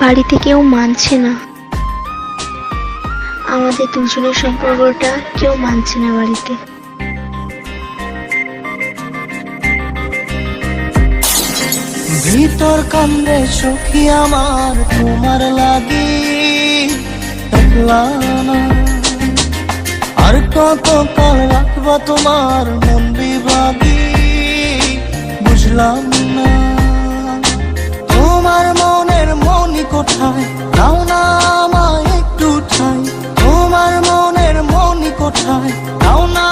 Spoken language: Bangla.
বাড়িতে কেউ মানছে না, আমাদের দুজনের সম্পর্কটা কেউ মানছে না বাড়িতে। ভিতর কান্দে সখী আমার তোমার লাগি, একলা না আর কত কাল রাখবা তোমার মন বিভাগী, বুঝলাম না তোমার মনের মনি কোথায়, দাও না আমায় একটু ঠাই, তোমার মনের মনি কোথায়, দাও না